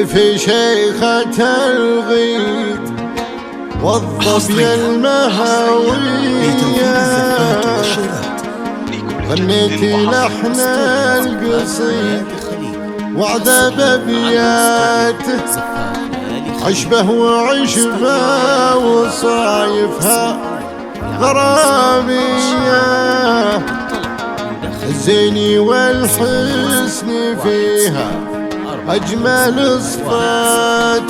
في شيخة الغيط والظبي المهاوية غنيتي لحن القصيد وعذاب أبياته عشبه وعشبه وصايفها غرامية الزين والحسن فيها أجمل صفات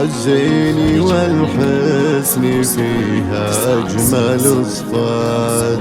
الزين والحسن فيها أجمل صفات.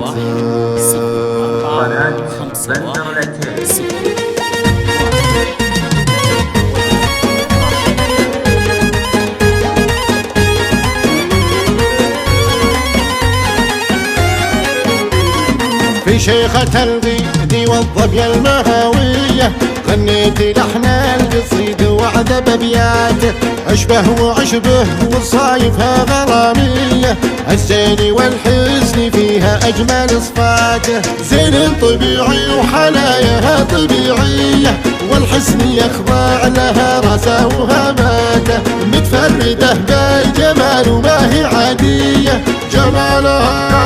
في شيخة الغيد والظبي المهاوية غنيتي لحن القصيد وعذب أبياته أشبه وعشبه وصايفها غرامية الزين والحسن فيها أجمل صفاته زين طبيعي وحلاياها طبيعية والحسن يخضع لها راسه وهماته متفردة بالجمال وما هي عادية جمالها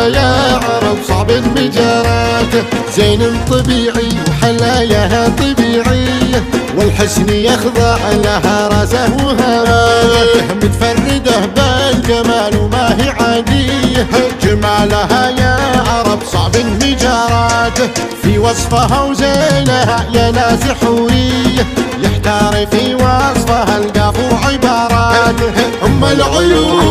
يا عرب صعب مجاراته زين طبيعي وحلاياها طبيعية والحسن يخضع لها راسه وهماته متفردة بالجمال وما هي عادية جمالها يا عرب صعب مجاراته في وصفها وزينها يا ناس حورية يحتار في وصفها القافو عباراته أم العيون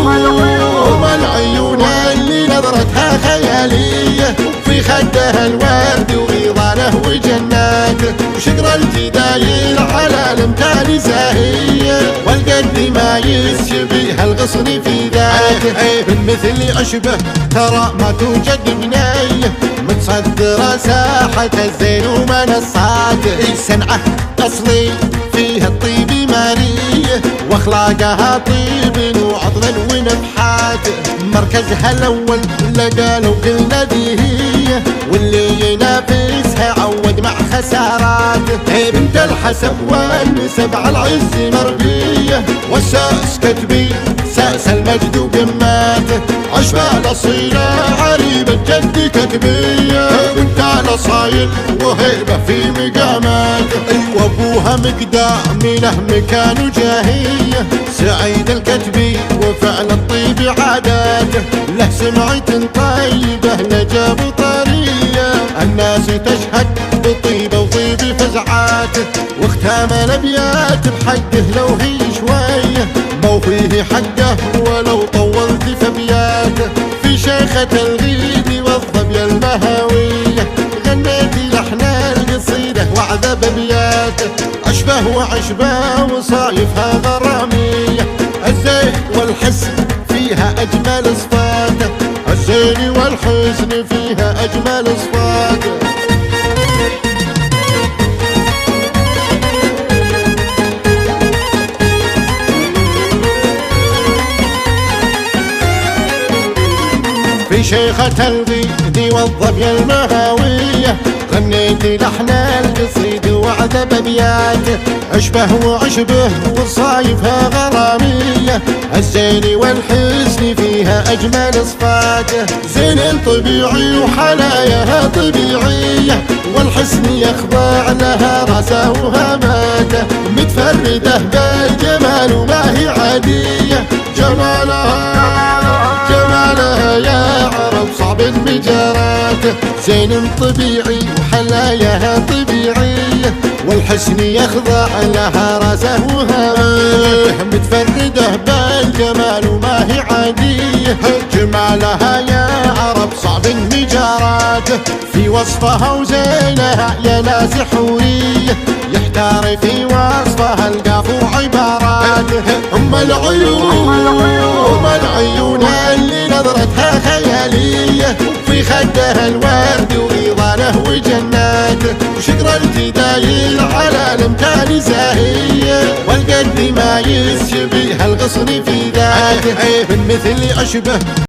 اللي نظرتها خيالية في خدها الورد وغيضانه وجناته وشقر الجدايل على الامثال زاهية والقد ما يشبه الغصن في ذاته بالمثل أشبه ترى ما توجد بناية متصدرة ساحة الزين ومنصاته صنعة أصلي فيها الطيب مارية واخلاقها طيب وعطل ونفحات مركزها الاول لقالوا قلنا دي هي واللي ينافسها عود مع خساراته بنت الحسب والنسب على العز مربيه والساس كتبي ساس المجد وقماته عشبه الاصيله عريبه جد كتبيه بنت الاصايل وهيبه في مقاماته وابوها مقدام له مكان وجاهيه سعيد الكتبي وفعل الطيب عاداته له سمعة طيبة نجاب طرية الناس تشهد بطيبه وطيب فزعاته واختام الابيات بحقه لو هي شوية مو فيه حقه ولو طولت في ابياته في شيخة الغيد والظبي المهاوية غنيتي لحن القصيدة وعذب ابياته عشبه وعشبه وصايفها غرامية الزين والحسن فيها أجمل صفاته الزين والحسن فيها أجمل صفاته. في شيخة الغيد والظبي المهاوية غنيتي لحن القصيد وعذب أبياته أشبه وعشبه وصايفها غرامية الزين والحسن فيها أجمل صفاته زين طبيعي وحلاياها طبيعية والحسن يخضع لها راسه وهماته متفردة بالجمال وما هي عادية جمالها يا عرب صعب مجاراته زين طبيعي وحلاياها طبيعية والحسن يخضع لها راسه وهماته متفردة بالجمال وما هي عادية جمالها يا عرب صعب مجاراته في وصفها وزينها يا ناس حورية يحتار في وصفها القافو عباراته أم العيون اللي نظرتها خيالية في خدها الورد وغيضانه وجناته وشقر الجدايل على الامثال زاهية والقد ما يشبه الغصن في ذاته بالمثل أشبه